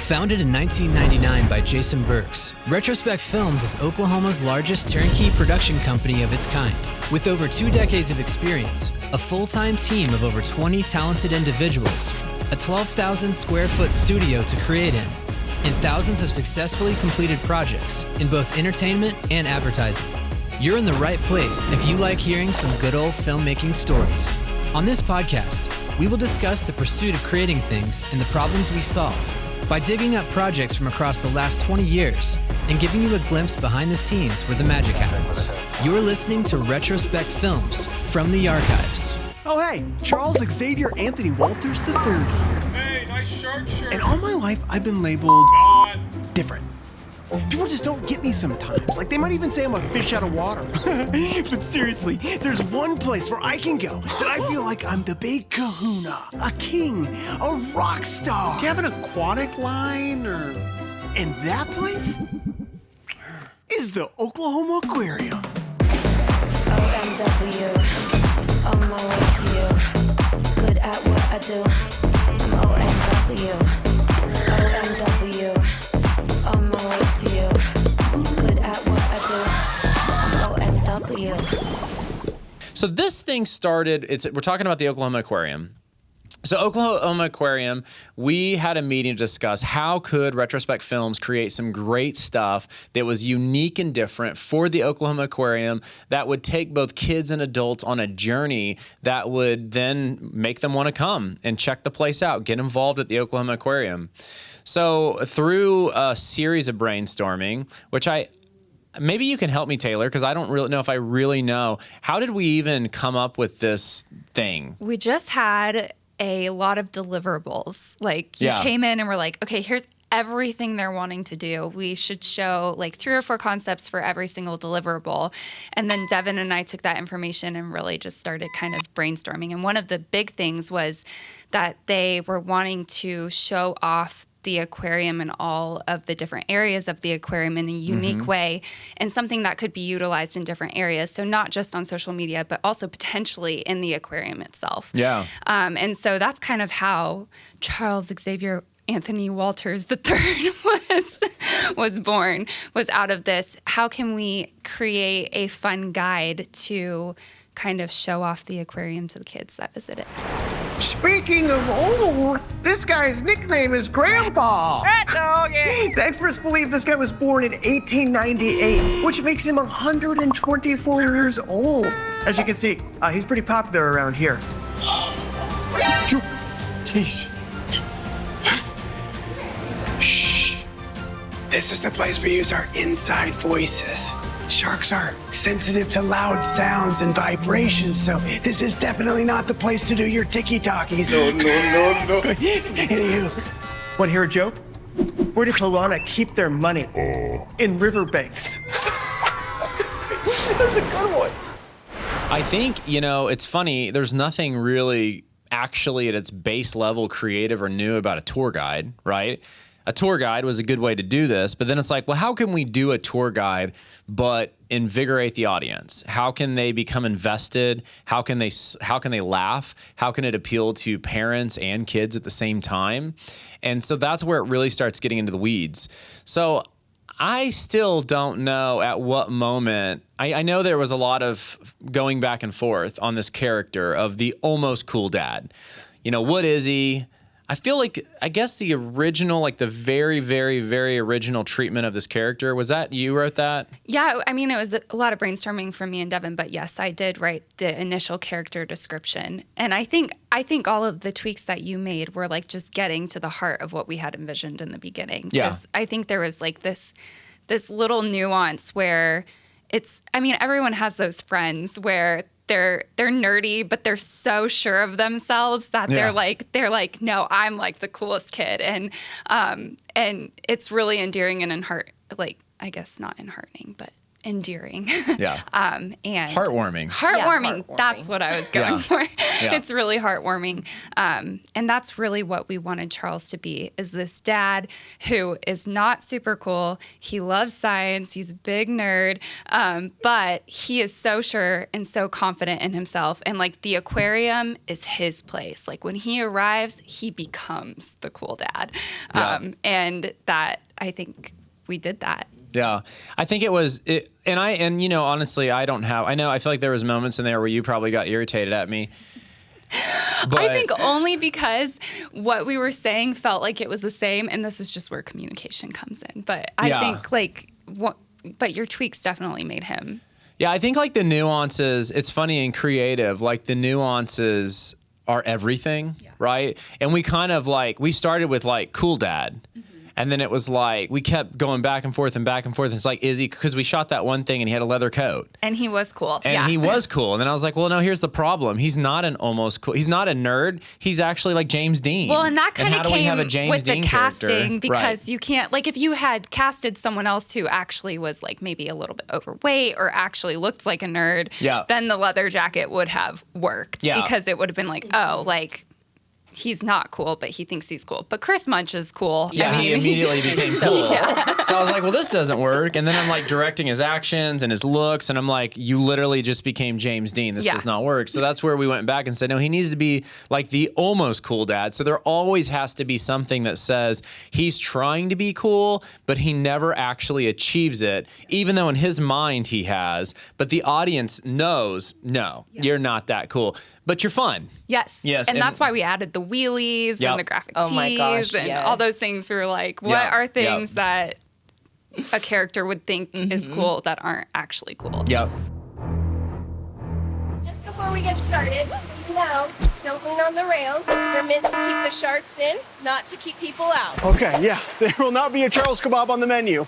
Founded in 1999 by Jason Burks, Retrospec Films is Oklahoma's largest turnkey production company of its kind. With over 2 decades of experience, a full-time team of over 20 talented individuals, a 12,000 square foot studio to create in, and thousands of successfully completed projects in both entertainment and advertising. You're in the right place if you like hearing some good old filmmaking stories. On this podcast, we will discuss the pursuit of creating things and the problems we solve by digging up projects from across the last 20 years and giving you a glimpse behind the scenes where the magic happens. You're listening to Retrospec Films from the archives. Oh hey, Charles Xavier Anthony Walters III here. Hey, nice shark shirt. And all my life I've been labeled God. different. People just don't get me sometimes. Like they might even say I'm a fish out of water. But seriously, there's one place where I can go that I feel like I'm the big kahuna, a king, a rock star. Do you have an aquatic line or? And that place is the Oklahoma Aquarium. OMW, on my way to you. Good at what I do. I'm OMW. OMW, on my way to you. Good at what I do. I'm OMW. So this thing started, we're talking about the Oklahoma Aquarium. So Oklahoma Aquarium, we had a meeting to discuss how could Retrospec Films create some great stuff that was unique and different for the Oklahoma Aquarium that would take both kids and adults on a journey that would then make them want to come and check the place out, get involved at the Oklahoma Aquarium. So through a series of brainstorming, which maybe you can help me, Tayler, because I don't really know if I really know. How did we even come up with this thing? We just had a lot of deliverables. Like you came in and we're like, okay, here's everything they're wanting to do. We should show like 3 or 4 concepts for every single deliverable. And then Devin and I took that information and really just started kind of brainstorming. And one of the big things was that they were wanting to show off the aquarium and all of the different areas of the aquarium in a unique way, and something that could be utilized in different areas. So not just on social media, but also potentially in the aquarium itself. Yeah. And so that's kind of how Charles Xavier Anthony Walters III was born, was out of this. How can we create a fun guide to kind of show off the aquarium to the kids that visit it? Speaking of old, this guy's nickname is Grandpa. The experts believe this guy was born in 1898, which makes him 124 years old. As you can see, he's pretty popular around here. Shh. This is the place we use our inside voices. Sharks are sensitive to loud sounds and vibrations, so this is definitely not the place to do your tiki-talkies. No. Anywho. Want to hear a joke? Where do piranha keep their money? In riverbanks. That's a good one. I think, it's funny. There's nothing really actually at its base level creative or new about a tour guide, right? A tour guide was a good way to do this, but then it's like, well, how can we do a tour guide but invigorate the audience? How can they become invested? How can they laugh? How can it appeal to parents and kids at the same time? And so that's where it really starts getting into the weeds. So I still don't know at what moment. I know there was a lot of going back and forth on this character of the almost cool dad. What is he? I feel like, I guess the original, like the very, very, very original treatment of this character, was that you wrote that? Yeah, I mean, it was a lot of brainstorming from me and Devin, but yes, I did write the initial character description. And I think all of the tweaks that you made were like just getting to the heart of what we had envisioned in the beginning. Yeah. Because I think there was like this little nuance where everyone has those friends where they're nerdy, but they're so sure of themselves that they're like, no, I'm like the coolest kid, and it's really endearing and I guess not enheartening, but endearing. Yeah. And Heartwarming. Heartwarming. Heartwarming. That's what I was going for. Yeah. It's really heartwarming. And that's really what we wanted Charles to be, is this dad who is not super cool. He loves science. He's a big nerd. But he is so sure and so confident in himself. And like the aquarium is his place. Like when he arrives, he becomes the cool dad. And that, I think we did that. Yeah, I think it was, and you know, honestly, I feel like there was moments in there where you probably got irritated at me. But I think only because what we were saying felt like it was the same, and this is just where communication comes in. But I think but your tweaks definitely made him. Yeah, I think like the nuances, it's funny and creative, like the nuances are everything, right? And we kind of like, we started with like cool dad. And then it was like, we kept going back and forth and back and forth. And it's like, is he, because we shot that one thing and he had a leather coat. And he was cool. And he was cool. And then I was like, well, no, here's the problem. He's not an almost cool. He's not a nerd. He's actually like James Dean. Well, and that kind of came with the Dean casting character? because you can't, like if you had casted someone else who actually was like maybe a little bit overweight or actually looked like a nerd, then the leather jacket would have worked because it would have been like, oh, like, he's not cool, but he thinks he's cool. But Chris Munch is cool. Yeah, he immediately became cool. So I was like, well, this doesn't work. And then I'm like directing his actions and his looks. And I'm like, you literally just became James Dean. This does not work. So that's where we went back and said, no, he needs to be like the almost cool dad. So there always has to be something that says he's trying to be cool, but he never actually achieves it, even though in his mind he has. But the audience knows, no, you're not that cool. But you're fun. Yes. And that's why we added the wheelies and the graphic tees and all those things. We were like, what are things that a character would think is cool that aren't actually cool? Yep. Just before we get started, you know, don't lean on the rails. They're meant to keep the sharks in, not to keep people out. Okay, yeah, there will not be a Charles kebab on the menu.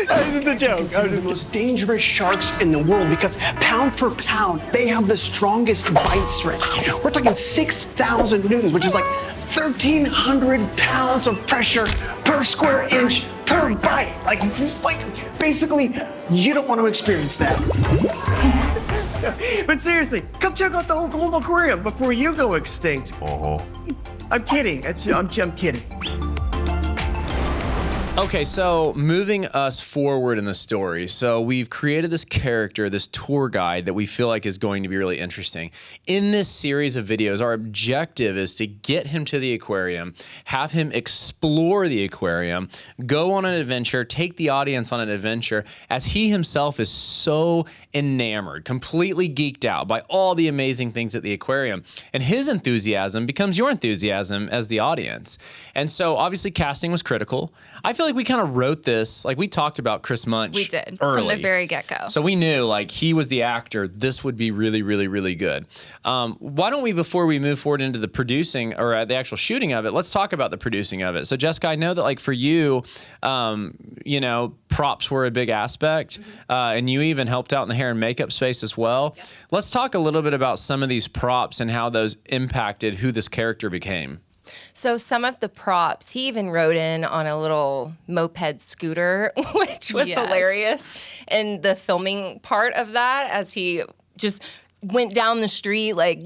This is a joke. They're the most dangerous sharks in the world because pound for pound, they have the strongest bite strength. We're talking 6,000 newtons, which is like 1,300 pounds of pressure per square inch per bite. Like basically, you don't want to experience that. But seriously, come check out the Oklahoma Aquarium before you go extinct. I'm kidding. I'm kidding. Okay, so moving us forward in the story. So we've created this character, this tour guide that we feel like is going to be really interesting. In this series of videos, our objective is to get him to the aquarium, have him explore the aquarium, go on an adventure, take the audience on an adventure, as he himself is so enamored, completely geeked out by all the amazing things at the aquarium. And his enthusiasm becomes your enthusiasm as the audience. And so obviously casting was critical. I feel like we kind of wrote this, like we talked about Chris Munch. We did early. from the very get-go. So we knew like he was the actor. This would be really, really, really good. Why don't we, before we move forward into the producing or the actual shooting of it, let's talk about the producing of it. So Jessica, I know that like for you, you know, props were a big aspect, and you even helped out in the hair and makeup space as well. Yep. Let's talk a little bit about some of these props and how those impacted who this character became. So some of the props, he even rode in on a little moped scooter, which was hilarious. And the filming part of that, as he just went down the street, like,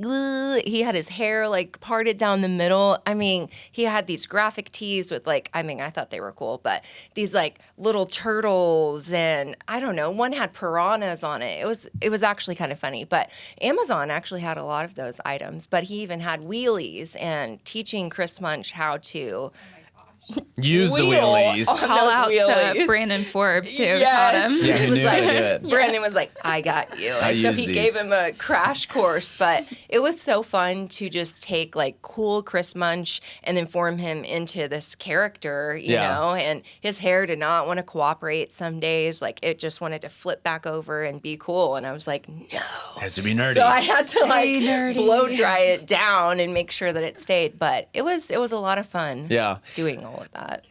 he had his hair, like, parted down the middle. I mean, he had these graphic tees with, like, I mean, I thought they were cool, but these, like, little turtles, and I don't know, one had piranhas on it. It was actually kind of funny, but Amazon actually had a lot of those items, but he even had wheelies and teaching Chris Munch how to use the wheelies. Call out to Brandon Forbes who taught him. Yeah, he knew how to do it. Brandon was like, I got you. And so he gave him a crash course, but it was so fun to just take like cool Chris Munch and then form him into this character, you know, and his hair did not want to cooperate some days. Like it just wanted to flip back over and be cool. And I was like, no. Has to be nerdy. So I had to blow dry it down and make sure that it stayed. But it was a lot of fun doing all of that.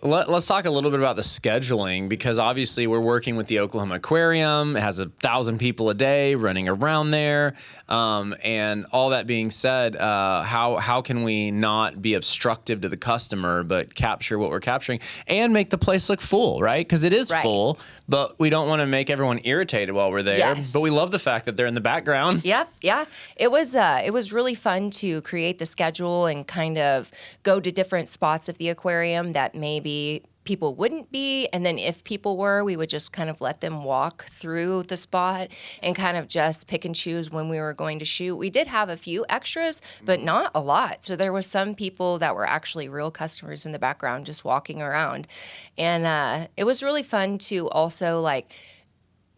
Let's talk a little bit about the scheduling, because obviously we're working with the Oklahoma Aquarium. It has 1,000 people a day running around there. And all that being said, how can we not be obstructive to the customer, but capture what we're capturing and make the place look full, right? Because it is full, but we don't want to make everyone irritated while we're there. Yes. But we love the fact that they're in the background. Yep, yeah. It was really fun to create the schedule and kind of go to different spots of the aquarium that maybe people wouldn't be, and then if people were, we would just kind of let them walk through the spot and kind of just pick and choose when we were going to shoot. We did have a few extras, but not a lot. So there was some people that were actually real customers in the background just walking around. And it was really fun to also like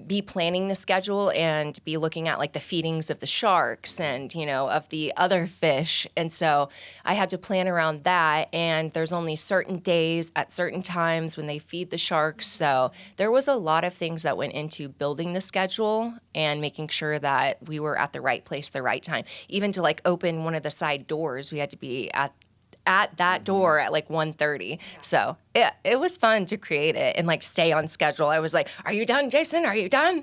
be planning the schedule and be looking at like the feedings of the sharks and, you know, of the other fish. And so I had to plan around that. And there's only certain days at certain times when they feed the sharks. So there was a lot of things that went into building the schedule and making sure that we were at the right place, the right time. Even to like open one of the side doors, we had to be at that door at like 1:30. So yeah, it was fun to create it and like stay on schedule. I was like, "Are you done, Jason? Are you done?"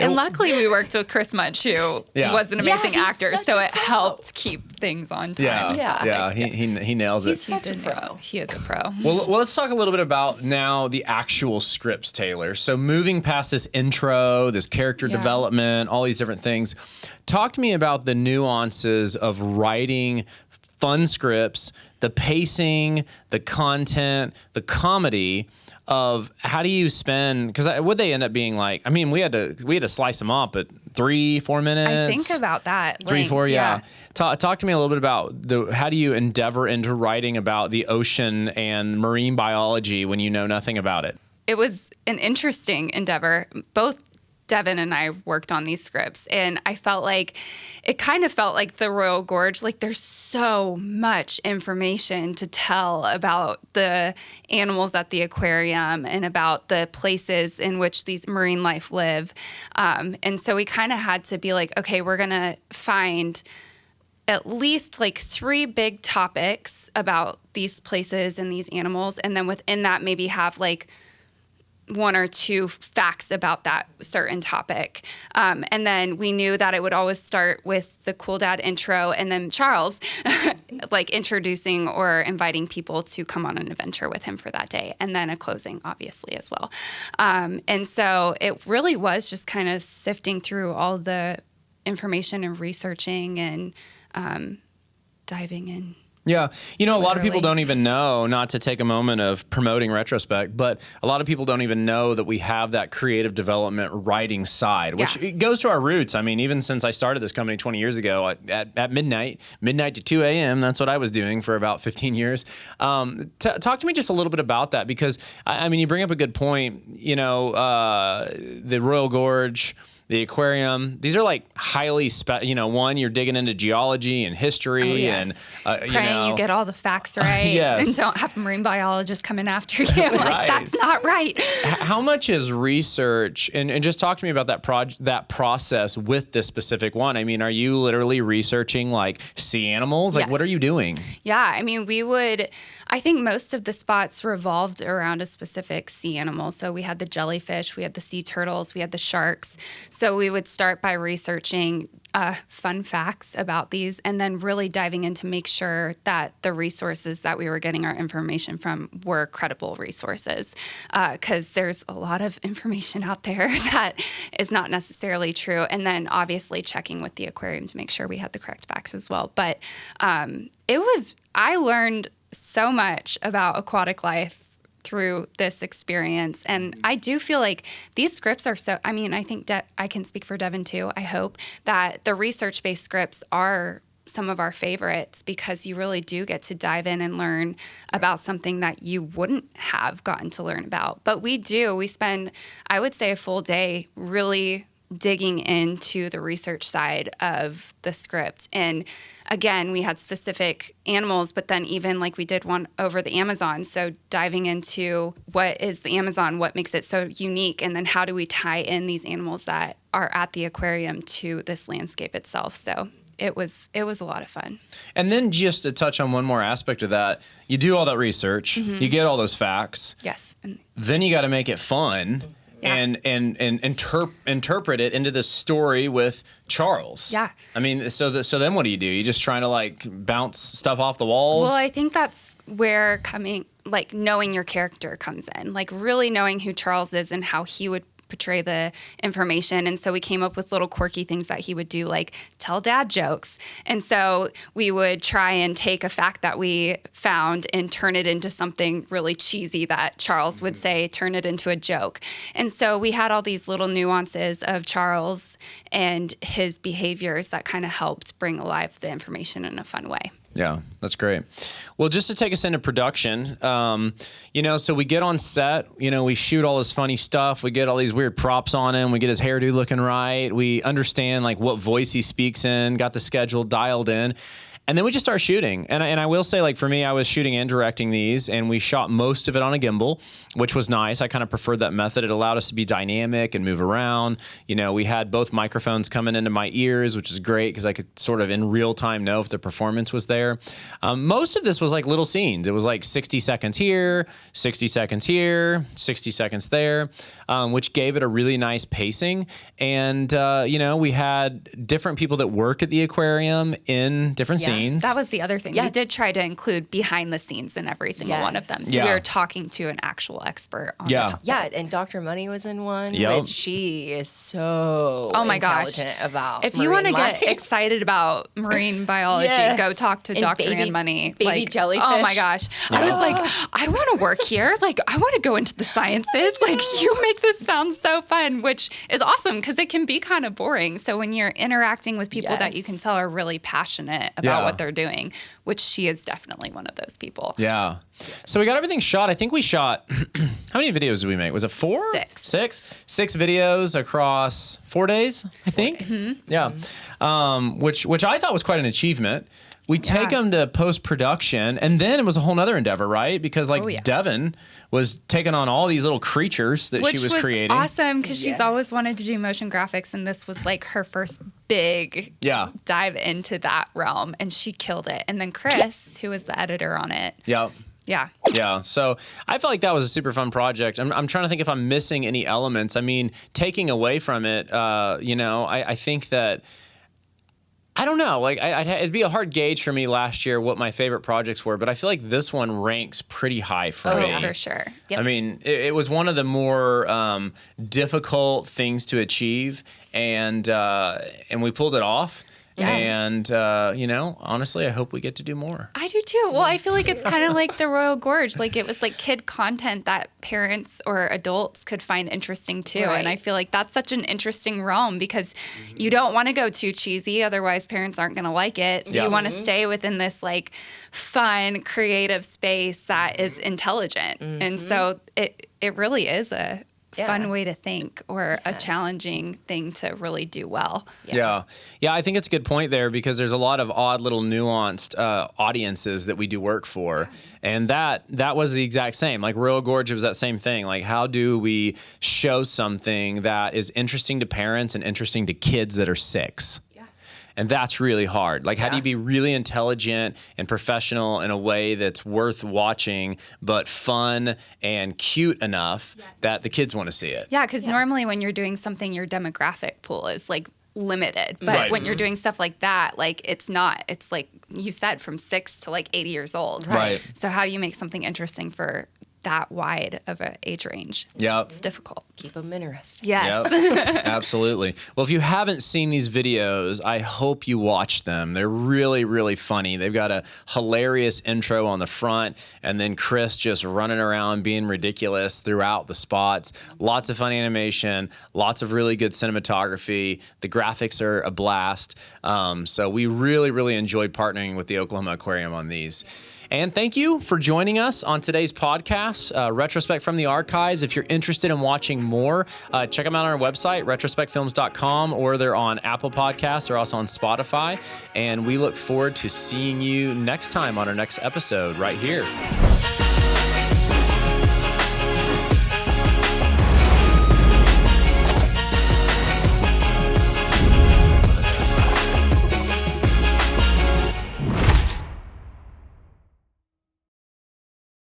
And luckily we worked with Chris Munch, who was an amazing actor, so it helped keep things on time. He nails it. He's such a pro. He is a pro. Well, let's talk a little bit about now the actual scripts, Tayler. So moving past this intro, this character development, all these different things, talk to me about the nuances of writing fun scripts, the pacing, the content, the comedy of how do you spend, because would they end up being like, I mean, we had to slice them up at 3-4 minutes. I think about that. 3-4, yeah. Talk to me a little bit about how do you endeavor into writing about the ocean and marine biology when you know nothing about it? It was an interesting endeavor. Both Devin and I worked on these scripts, and I felt like it kind of felt like the Royal Gorge. Like there's so much information to tell about the animals at the aquarium and about the places in which these marine life live. And so we kind of had to be like, okay, we're going to find at least like 3 big topics about these places and these animals. And then within that, maybe have like 1 or 2 facts about that certain topic. And then we knew that it would always start with the Cool Dad intro and then Charles like introducing or inviting people to come on an adventure with him for that day. And then a closing, obviously, as well. And so it really was just kind of sifting through all the information and researching and diving in. Yeah. You know, a lot of people don't even know, not to take a moment of promoting Retrospec, but a lot of people don't even know that we have that creative development writing side, which it goes to our roots. I mean, even since I started this company 20 years ago at midnight to 2 a.m., that's what I was doing for about 15 years. Talk to me just a little bit about that, because, I mean, you bring up a good point. You know, the Royal Gorge, the aquarium, these are like highly, one, you're digging into geology and history and, praying you get all the facts right and don't have a marine biologist coming after you. Like, that's not right. How much is research, and just talk to me about that process with this specific one. I mean, are you literally researching like sea animals? Like, what are you doing? Yeah, I mean, I think most of the spots revolved around a specific sea animal. So we had the jellyfish, we had the sea turtles, we had the sharks. So we would start by researching fun facts about these and then really diving in to make sure that the resources that we were getting our information from were credible resources. Because there's a lot of information out there that is not necessarily true. And then obviously checking with the aquarium to make sure we had the correct facts as well. But I learned so much about aquatic life through this experience. And I do feel like these scripts are I mean, I think I can speak for Devin too, I hope, that the research-based scripts are some of our favorites because you really do get to dive in and learn about something that you wouldn't have gotten to learn about. But we spend, I would say, a full day really digging into the research side of the script. And again, we had specific animals, but then even like we did one over the Amazon. So diving into what is the Amazon, what makes it so unique, and then how do we tie in these animals that are at the aquarium to this landscape itself. So it was a lot of fun. And then just to touch on one more aspect of that, you do all that research, you get all those facts. Yes. Then you got to make it fun. Yeah. And interpret it into this story with Charles. Yeah. I mean, so then what do? You just trying to like bounce stuff off the walls? Well, I think that's where knowing your character comes in, like really knowing who Charles is and how he would portray the information. And so we came up with little quirky things that he would do, like tell dad jokes. And so we would try and take a fact that we found and turn it into something really cheesy that Charles would say, turn it into a joke. And so we had all these little nuances of Charles and his behaviors that kind of helped bring alive the information in a fun way. Yeah, that's great. Well, just to take us into production, so we get on set, we shoot all this funny stuff. We get all these weird props on him. We get his hairdo looking right. We understand like what voice he speaks in, got the schedule dialed in. And then we just start shooting. And I will say, like, for me, I was shooting and directing these, and we shot most of it on a gimbal, which was nice. I kind of preferred that method. It allowed us to be dynamic and move around. We had both microphones coming into my ears, which is great because I could sort of in real time know if the performance was there. Most of this was like little scenes. It was like 60 seconds here, 60 seconds here, 60 seconds there, which gave it a really nice pacing. And, we had different people that work at the aquarium in different scenes. That was the other thing. We did try to include behind the scenes in every single one of them. So we were talking to an actual expert on the topic. Yeah, and Dr. Money was in one, which she is so intelligent about. If you want to get excited about marine biology, go talk to Dr. Ann Money. Baby jellyfish. Oh my gosh. I was like, I want to work here. Like, I want to go into the sciences. Like, you make this sound so fun, which is awesome because it can be kind of boring. So when you're interacting with people that you can tell are really passionate about what they're doing, which she is definitely one of those people. Yeah. So we got everything shot. I think we shot, how many videos did we make? Was it 4? 6 videos across 4 days, I think. Mm-hmm. Yeah. Which I thought was quite an achievement. We take them to post-production, and then it was a whole nother endeavor, right? Because Devin was taking on all these little creatures that she was creating. Which was awesome because she's always wanted to do motion graphics, and this was like her first big dive into that realm, and she killed it. And then Chris, who was the editor on it. Yeah. Yeah. So I felt like that was a super fun project. I'm trying to think if I'm missing any elements. I mean, taking away from it, I think that, I don't know. Like, it'd be a hard gauge for me last year what my favorite projects were, but I feel like this one ranks pretty high for me. Oh, for sure. Yep. I mean, it was one of the more difficult things to achieve, and we pulled it off. Yeah. And, honestly, I hope we get to do more. I do too. Well, I feel like it's kind of like the Royal Gorge. Like, it was like kid content that parents or adults could find interesting too. Right. And I feel like that's such an interesting realm because you don't want to go too cheesy. Otherwise, parents aren't going to like it. So you want to stay within this like fun, creative space that is intelligent. And so it really is a fun way to think or a challenging thing to really do well. Yeah, I think it's a good point there because there's a lot of odd little nuanced audiences that we do work for. And that was the exact same. Like Royal Gorge was that same thing. Like, how do we show something that is interesting to parents and interesting to kids that are 6? And that's really hard. Like, how do you be really intelligent and professional in a way that's worth watching, but fun and cute enough that the kids want to see it? Yeah, because normally when you're doing something, your demographic pool is like limited. But when you're doing stuff like that, like it's not. It's like you said, from 6 to like 80 years old. Right. So how do you make something interesting for that wide of an age range? Yeah, it's difficult. Keep them interested. Yes. Yep. Absolutely. Well, if you haven't seen these videos, I hope you watch them. They're really, really funny. They've got a hilarious intro on the front, and then Chris just running around being ridiculous throughout the spots. Lots of fun animation, lots of really good cinematography. The graphics are a blast. So we really, really enjoyed partnering with the Oklahoma Aquarium on these. And thank you for joining us on today's podcast, Retrospec from the Archives. If you're interested in watching more, check them out on our website, retrospecfilms.com, or they're on Apple Podcasts. They're also on Spotify. And we look forward to seeing you next time on our next episode right here.